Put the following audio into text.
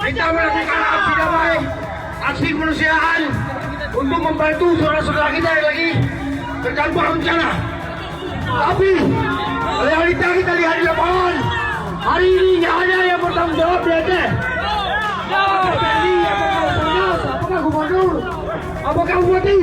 Kita melakukan aksi damai, aksi kemanusiaan untuk membantu saudara-saudara kita yang lagi terdampak bencana. Tapi realita kita lihat di lapangan, hari ini hanya yang bertanggung jawab di Aceh. Apakah TNI, apakah Basarnas, apakah Gubernur, apakah Bupati?